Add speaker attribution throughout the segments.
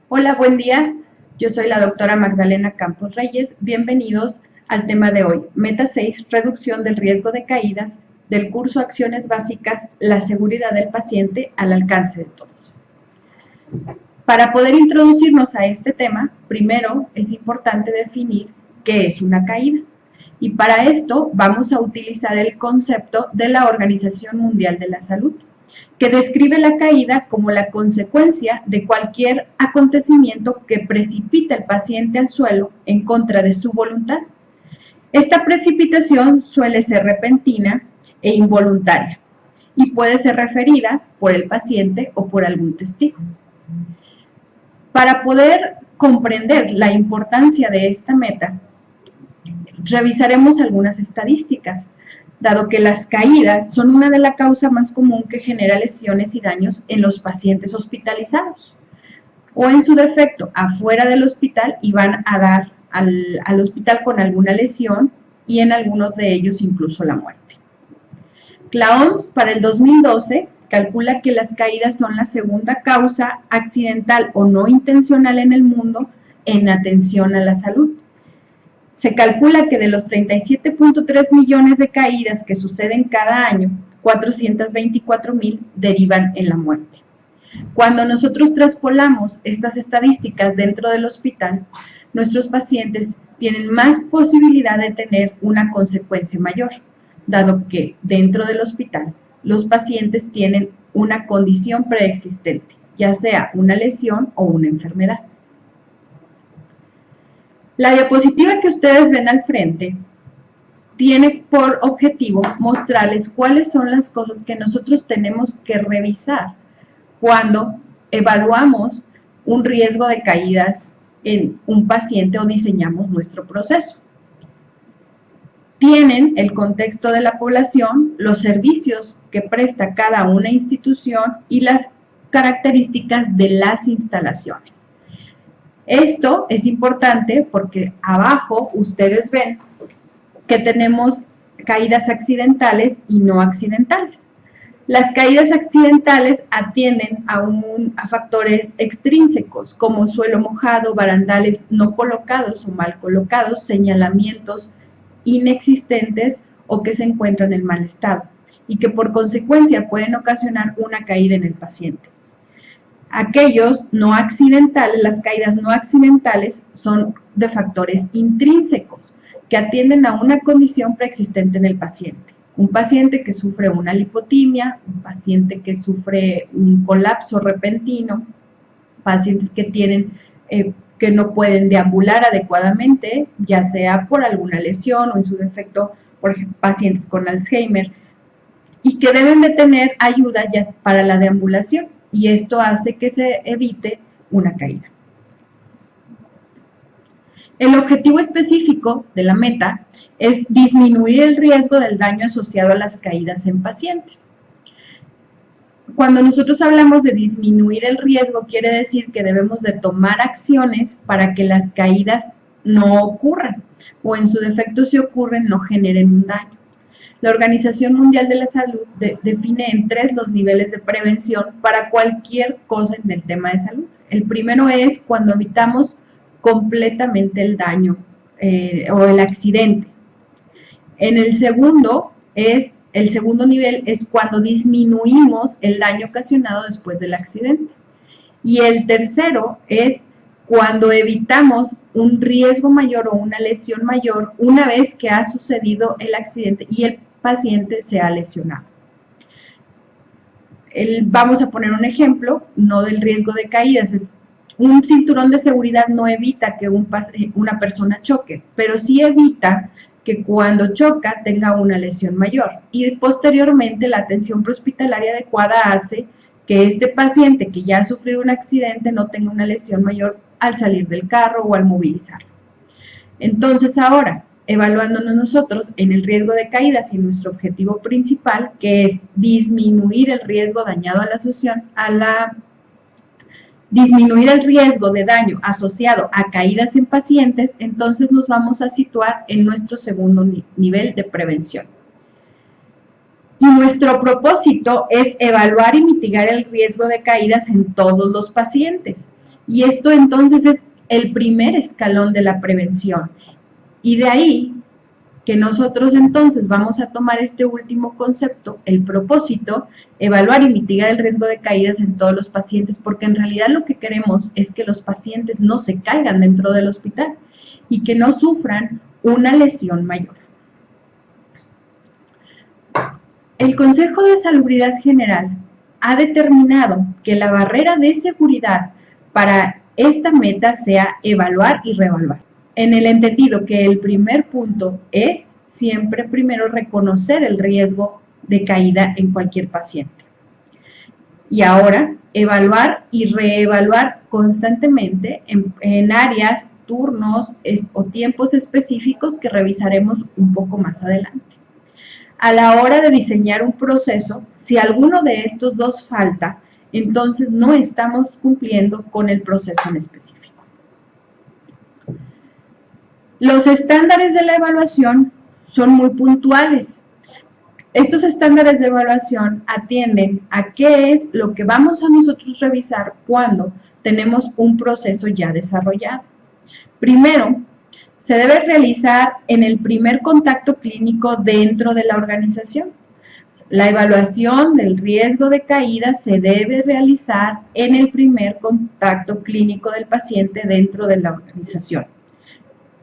Speaker 1: Hola, buen día. Yo soy la doctora Magdalena Campos Reyes. Bienvenidos al tema de hoy, Meta 6, reducción del riesgo de caídas, del curso Acciones Básicas, la seguridad del paciente al alcance de todos. Para poder introducirnos a este tema, primero es importante definir qué es una caída. Y para esto vamos a utilizar el concepto de la Organización Mundial de la Salud, que describe la caída como la consecuencia de cualquier acontecimiento que precipita al paciente al suelo en contra de su voluntad. Esta precipitación suele ser repentina e involuntaria y puede ser referida por el paciente o por algún testigo. Para poder comprender la importancia de esta meta, revisaremos algunas estadísticas, dado que las caídas son una de las causas más común que genera lesiones y daños en los pacientes hospitalizados, o en su defecto afuera del hospital y van a dar al hospital con alguna lesión y en algunos de ellos incluso la muerte. La OMS para el 2012 calcula que las caídas son la segunda causa accidental o no intencional en el mundo en atención a la salud. Se calcula que de los 37.3 millones de caídas que suceden cada año, 424,000 derivan en la muerte. Cuando nosotros traspolamos estas estadísticas dentro del hospital, nuestros pacientes tienen más posibilidad de tener una consecuencia mayor, dado que dentro del hospital los pacientes tienen una condición preexistente, ya sea una lesión o una enfermedad. La diapositiva que ustedes ven al frente tiene por objetivo mostrarles cuáles son las cosas que nosotros tenemos que revisar cuando evaluamos un riesgo de caídas en un paciente o diseñamos nuestro proceso. Tienen el contexto de la población, los servicios que presta cada una institución y las características de las instalaciones. Esto es importante porque abajo ustedes ven que tenemos caídas accidentales y no accidentales. Las caídas accidentales atienden a factores extrínsecos como suelo mojado, barandales no colocados o mal colocados, señalamientos inexistentes o que se encuentran en mal estado y que por consecuencia pueden ocasionar una caída en el paciente. Aquellos no accidentales, las caídas no accidentales son de factores intrínsecos que atienden a una condición preexistente en el paciente. Un paciente que sufre una lipotimia, un paciente que sufre un colapso repentino, pacientes que tienen que no pueden deambular adecuadamente, ya sea por alguna lesión o en su defecto, por ejemplo, pacientes con Alzheimer, y que deben de tener ayuda ya para la deambulación, y esto hace que se evite una caída. El objetivo específico de la meta es disminuir el riesgo del daño asociado a las caídas en pacientes. Cuando nosotros hablamos de disminuir el riesgo, quiere decir que debemos de tomar acciones para que las caídas no ocurran, o en su defecto si ocurren no generen un daño. La Organización Mundial de la Salud define en 3 los niveles de prevención para cualquier cosa en el tema de salud. El primero es cuando evitamos completamente el daño o el accidente. El segundo nivel es cuando disminuimos el daño ocasionado después del accidente. Y el tercero es cuando evitamos un riesgo mayor o una lesión mayor una vez que ha sucedido el accidente y el paciente se ha lesionado. Vamos a poner un ejemplo, no del riesgo de caídas, un cinturón de seguridad no evita que una persona choque, pero sí evita que cuando choca tenga una lesión mayor. Y posteriormente la atención prehospitalaria adecuada hace que este paciente que ya ha sufrido un accidente no tenga una lesión mayor al salir del carro o al movilizarlo. Entonces ahora, evaluándonos nosotros en el riesgo de caídas y nuestro objetivo principal, que es disminuir el riesgo dañado a la asociación, disminuir el riesgo de daño asociado a caídas en pacientes, entonces nos vamos a situar en nuestro segundo nivel de prevención. Y nuestro propósito es evaluar y mitigar el riesgo de caídas en todos los pacientes. Y esto entonces es el primer escalón de la prevención. Y de ahí que nosotros entonces vamos a tomar este último concepto, el propósito, evaluar y mitigar el riesgo de caídas en todos los pacientes, porque en realidad lo que queremos es que los pacientes no se caigan dentro del hospital y que no sufran una lesión mayor. El Consejo de Salubridad General ha determinado que la barrera de seguridad para esta meta sea evaluar y reevaluar, en el entendido que el primer punto es siempre primero reconocer el riesgo de caída en cualquier paciente. Y ahora, evaluar y reevaluar constantemente en áreas, turnos o tiempos específicos que revisaremos un poco más adelante. A la hora de diseñar un proceso, si alguno de estos dos falta, entonces no estamos cumpliendo con el proceso en específico. Los estándares de la evaluación son muy puntuales. Estos estándares de evaluación atienden a qué es lo que vamos a nosotros revisar cuando tenemos un proceso ya desarrollado. Primero, se debe realizar en el primer contacto clínico dentro de la organización. La evaluación del riesgo de caída se debe realizar en el primer contacto clínico del paciente dentro de la organización,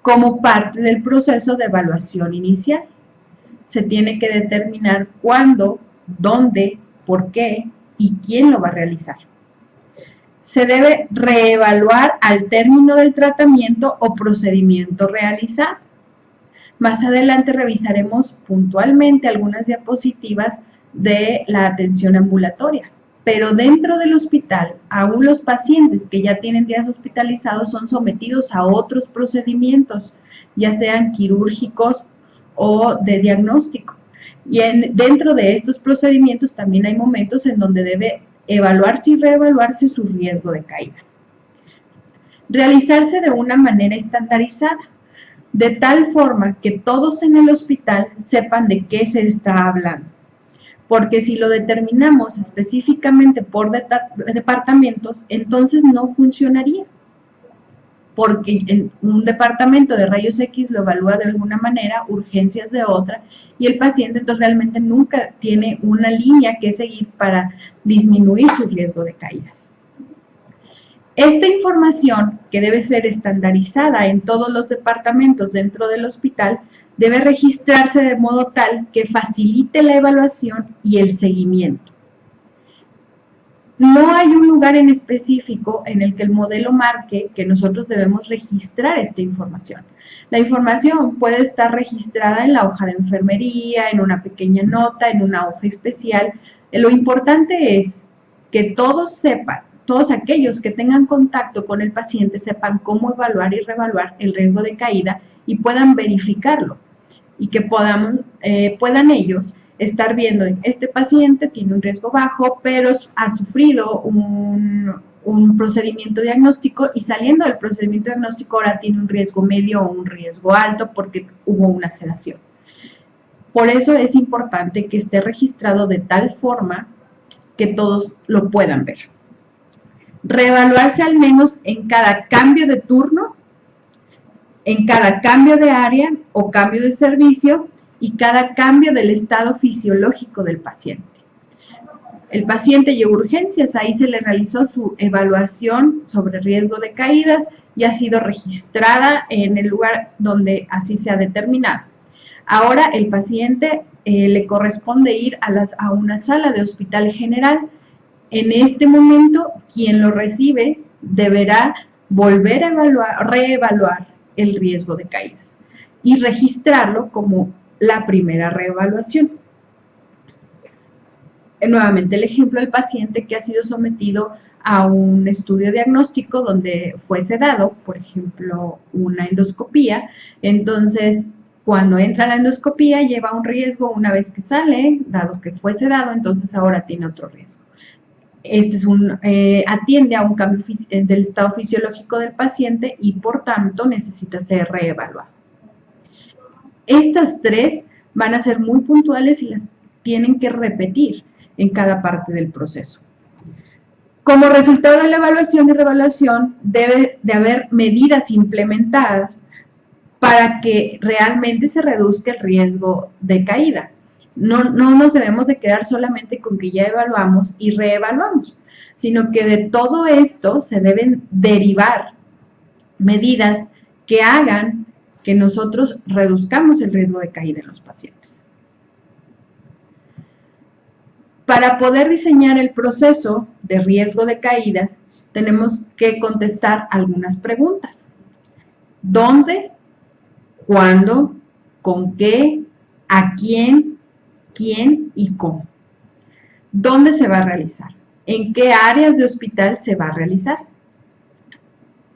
Speaker 1: como parte del proceso de evaluación inicial. Se tiene que determinar cuándo, dónde, por qué y quién lo va a realizar. Se debe reevaluar al término del tratamiento o procedimiento realizado. Más adelante revisaremos puntualmente algunas diapositivas de la atención ambulatoria, pero dentro del hospital, aún los pacientes que ya tienen días hospitalizados son sometidos a otros procedimientos, ya sean quirúrgicos o de diagnóstico. Y dentro de estos procedimientos también hay momentos en donde debe evaluarse y reevaluarse su riesgo de caída. Realizarse de una manera estandarizada, de tal forma que todos en el hospital sepan de qué se está hablando. Porque si lo determinamos específicamente por departamentos, entonces no funcionaría. Porque en un departamento de rayos X lo evalúa de alguna manera, urgencias de otra, y el paciente entonces realmente nunca tiene una línea que seguir para disminuir su riesgo de caídas. Esta información, que debe ser estandarizada en todos los departamentos dentro del hospital, debe registrarse de modo tal que facilite la evaluación y el seguimiento. No hay un lugar en específico en el que el modelo marque que nosotros debemos registrar esta información. La información puede estar registrada en la hoja de enfermería, en una pequeña nota, en una hoja especial. Lo importante es que todos sepan, todos aquellos que tengan contacto con el paciente sepan cómo evaluar y reevaluar el riesgo de caída y puedan verificarlo y que puedan ellos estar viendo, este paciente tiene un riesgo bajo, pero ha sufrido un procedimiento diagnóstico y saliendo del procedimiento diagnóstico ahora tiene un riesgo medio o un riesgo alto porque hubo una sedación. Por eso es importante que esté registrado de tal forma que todos lo puedan ver. Reevaluarse al menos en cada cambio de turno, en cada cambio de área o cambio de servicio y cada cambio del estado fisiológico del paciente. El paciente llegó a urgencias, ahí se le realizó su evaluación sobre riesgo de caídas y ha sido registrada en el lugar donde así se ha determinado. Ahora el paciente le corresponde ir a una sala de hospital general. En este momento, quien lo recibe deberá volver a reevaluar el riesgo de caídas y registrarlo como la primera reevaluación. Nuevamente el ejemplo del paciente que ha sido sometido a un estudio diagnóstico donde fue sedado, por ejemplo, una endoscopía. Entonces, cuando entra a la endoscopía lleva un riesgo una vez que sale, dado que fue sedado, entonces ahora tiene otro riesgo. Este es atiende a un cambio del estado fisiológico del paciente y por tanto necesita ser reevaluado. Estas tres van a ser muy puntuales y las tienen que repetir en cada parte del proceso. Como resultado de la evaluación y reevaluación, debe de haber medidas implementadas para que realmente se reduzca el riesgo de caída. No nos debemos de quedar solamente con que ya evaluamos y reevaluamos, sino que de todo esto se deben derivar medidas que hagan que nosotros reduzcamos el riesgo de caída en los pacientes. Para poder diseñar el proceso de riesgo de caída, tenemos que contestar algunas preguntas. ¿Dónde? ¿Cuándo? ¿Con qué? ¿A quién? ¿Quién? ¿Y cómo? ¿Dónde se va a realizar? ¿En qué áreas de hospital se va a realizar?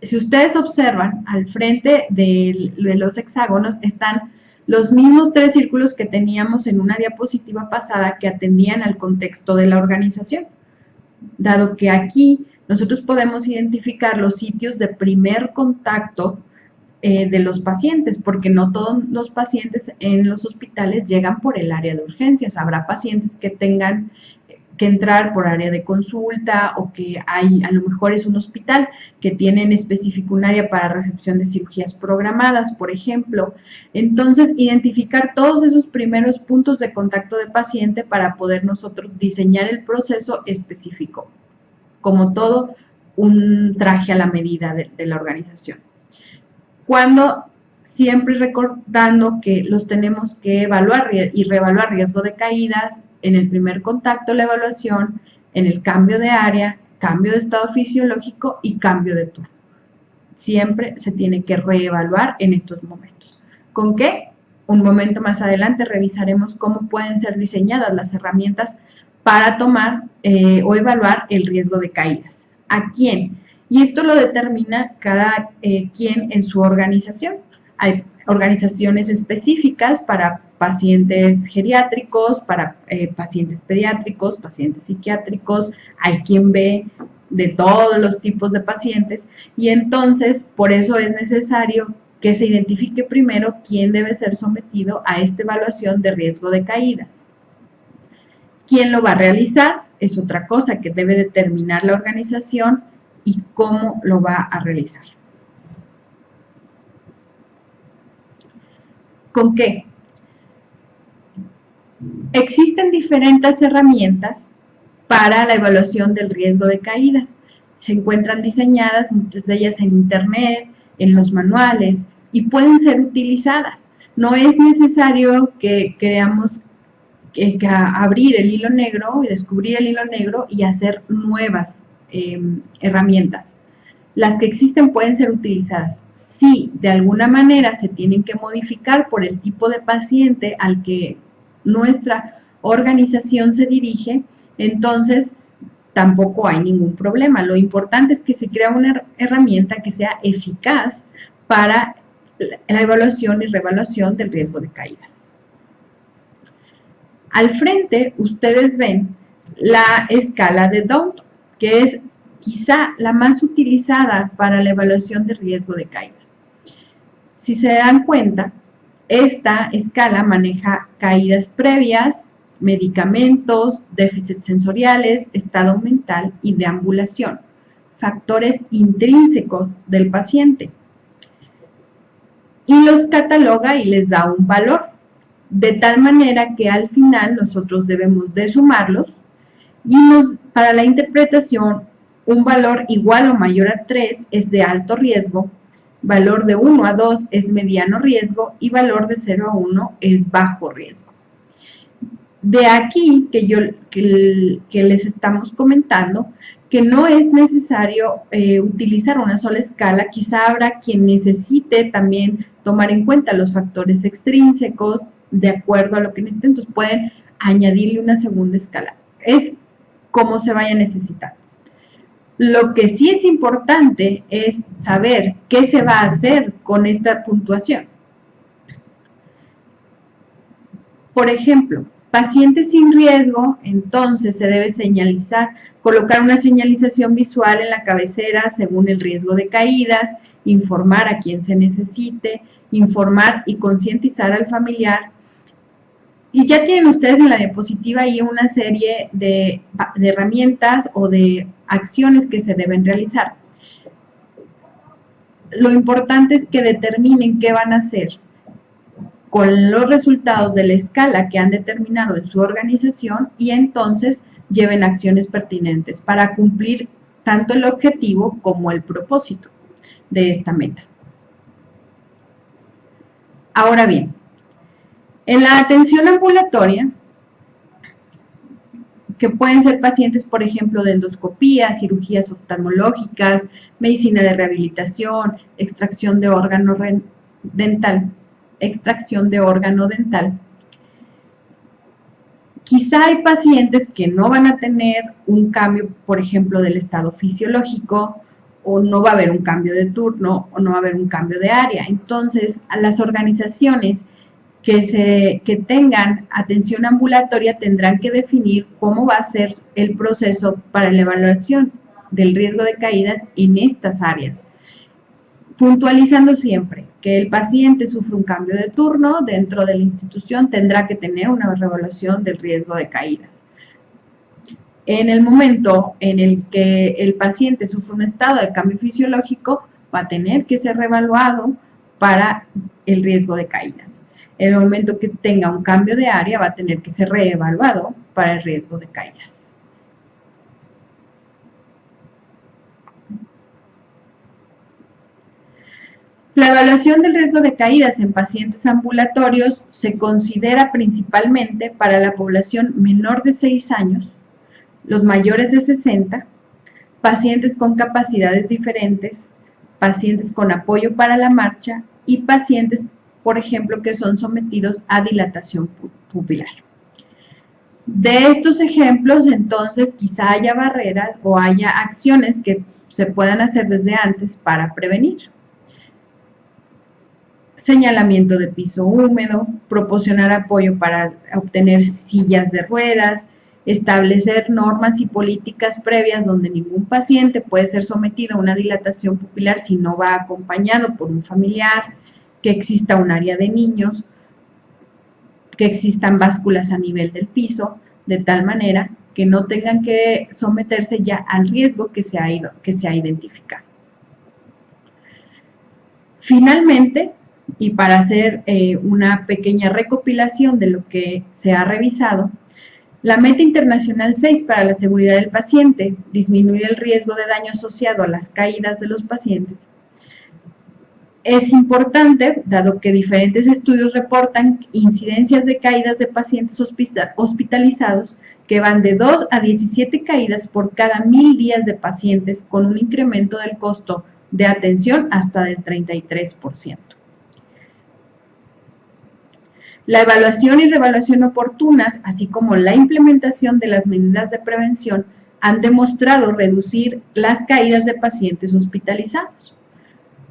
Speaker 1: Si ustedes observan, al frente de los hexágonos están los mismos 3 círculos que teníamos en una diapositiva pasada que atendían al contexto de la organización. Dado que aquí nosotros podemos identificar los sitios de primer contacto de los pacientes, porque no todos los pacientes en los hospitales llegan por el área de urgencias. Habrá pacientes que tengan que entrar por área de consulta o que hay, a lo mejor es un hospital que tiene en específico un área para recepción de cirugías programadas, por ejemplo. Entonces, identificar todos esos primeros puntos de contacto de paciente para poder nosotros diseñar el proceso específico, como todo un traje a la medida de la organización. Cuando siempre recordando que los tenemos que evaluar y reevaluar riesgo de caídas, en el primer contacto la evaluación, en el cambio de área, cambio de estado fisiológico y cambio de turno. Siempre se tiene que reevaluar en estos momentos. ¿Con qué? Un momento más adelante revisaremos cómo pueden ser diseñadas las herramientas para tomar o evaluar el riesgo de caídas. ¿A quién? Y esto lo determina cada quien en su organización. Hay organizaciones específicas para pacientes geriátricos, para pacientes pediátricos, pacientes psiquiátricos, hay quien ve de todos los tipos de pacientes y entonces por eso es necesario que se identifique primero quién debe ser sometido a esta evaluación de riesgo de caídas. ¿Quién lo va a realizar? Es otra cosa que debe determinar la organización y cómo lo va a realizar. ¿Con qué? Existen diferentes herramientas para la evaluación del riesgo de caídas. Se encuentran diseñadas, muchas de ellas en internet, en los manuales, y pueden ser utilizadas. No es necesario que creamos que abrir el hilo negro y descubrir el hilo negro y hacer nuevas herramientas. Las que existen pueden ser utilizadas. Si de alguna manera se tienen que modificar por el tipo de paciente al que nuestra organización se dirige, entonces tampoco hay ningún problema. Lo importante es que se crea una herramienta que sea eficaz para la evaluación y reevaluación del riesgo de caídas. Al frente ustedes ven la escala de Downton, que es quizá la más utilizada para la evaluación de riesgo de caída. Si se dan cuenta, esta escala maneja caídas previas, medicamentos, déficits sensoriales, estado mental y deambulación, factores intrínsecos del paciente. Y los cataloga y les da un valor, de tal manera que al final nosotros debemos de sumarlos y para la interpretación un valor igual o mayor a 3 es de alto riesgo, valor de 1 a 2 es mediano riesgo y valor de 0 a 1 es bajo riesgo. De aquí que les estamos comentando que no es necesario utilizar una sola escala, quizá habrá quien necesite también tomar en cuenta los factores extrínsecos de acuerdo a lo que necesiten, entonces pueden añadirle una segunda escala. Es como se vaya a necesitar. Lo que sí es importante es saber qué se va a hacer con esta puntuación. Por ejemplo, pacientes sin riesgo, entonces se debe señalizar, colocar una señalización visual en la cabecera según el riesgo de caídas, informar a quien se necesite, informar y concientizar al familiar. Y ya tienen ustedes en la diapositiva ahí una serie de herramientas o de acciones que se deben realizar. Lo importante es que determinen qué van a hacer con los resultados de la escala que han determinado en su organización y entonces lleven acciones pertinentes para cumplir tanto el objetivo como el propósito de esta meta. Ahora bien, en la atención ambulatoria, que pueden ser pacientes, por ejemplo, de endoscopía, cirugías oftalmológicas, medicina de rehabilitación, extracción de órgano dental. Quizá hay pacientes que no van a tener un cambio, por ejemplo, del estado fisiológico, o no va a haber un cambio de turno, o no va a haber un cambio de área. Entonces, a las organizaciones que tengan atención ambulatoria tendrán que definir cómo va a ser el proceso para la evaluación del riesgo de caídas en estas áreas, puntualizando siempre que el paciente sufre un cambio de turno dentro de la institución, tendrá que tener una reevaluación del riesgo de caídas. En el momento en el que el paciente sufre un estado de cambio fisiológico, va a tener que ser reevaluado para el riesgo de caídas. En el momento que tenga un cambio de área, va a tener que ser reevaluado para el riesgo de caídas. La evaluación del riesgo de caídas en pacientes ambulatorios se considera principalmente para la población menor de 6 años, los mayores de 60, pacientes con capacidades diferentes, pacientes con apoyo para la marcha y pacientes, por ejemplo, que son sometidos a dilatación pupilar. De estos ejemplos, entonces, quizá haya barreras o haya acciones que se puedan hacer desde antes para prevenir. Señalamiento de piso húmedo, proporcionar apoyo para obtener sillas de ruedas, establecer normas y políticas previas donde ningún paciente puede ser sometido a una dilatación pupilar si no va acompañado por un familiar, que exista un área de niños, que existan básculas a nivel del piso, de tal manera que no tengan que someterse ya al riesgo que se ha identificado. Finalmente, y para hacer una pequeña recopilación de lo que se ha revisado, la Meta Internacional 6 para la seguridad del paciente, disminuir el riesgo de daño asociado a las caídas de los pacientes. Es importante, dado que diferentes estudios reportan incidencias de caídas de pacientes hospitalizados que van de 2 a 17 caídas por cada 1000 días de pacientes, con un incremento del costo de atención hasta del 33%. La evaluación y reevaluación oportunas, así como la implementación de las medidas de prevención, han demostrado reducir las caídas de pacientes hospitalizados.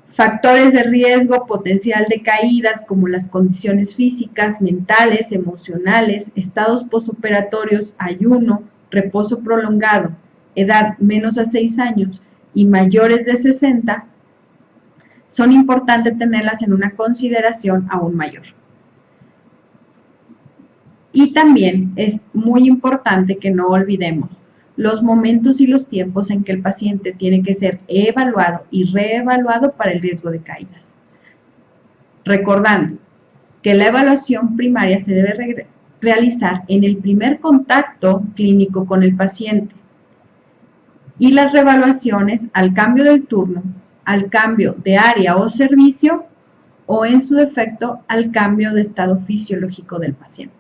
Speaker 1: Factores de riesgo potencial de caídas como las condiciones físicas, mentales, emocionales, estados posoperatorios, ayuno, reposo prolongado, edad menos a 6 años y mayores de 60, son importantes tenerlas en una consideración aún mayor. Y también es muy importante que no olvidemos los momentos y los tiempos en que el paciente tiene que ser evaluado y reevaluado para el riesgo de caídas. Recordando que la evaluación primaria se debe realizar en el primer contacto clínico con el paciente y las reevaluaciones al cambio del turno, al cambio de área o servicio o en su defecto al cambio de estado fisiológico del paciente.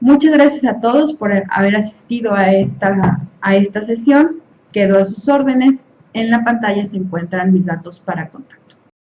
Speaker 1: Muchas gracias a todos por haber asistido a esta sesión. Quedo a sus órdenes. En la pantalla se encuentran mis datos para contacto.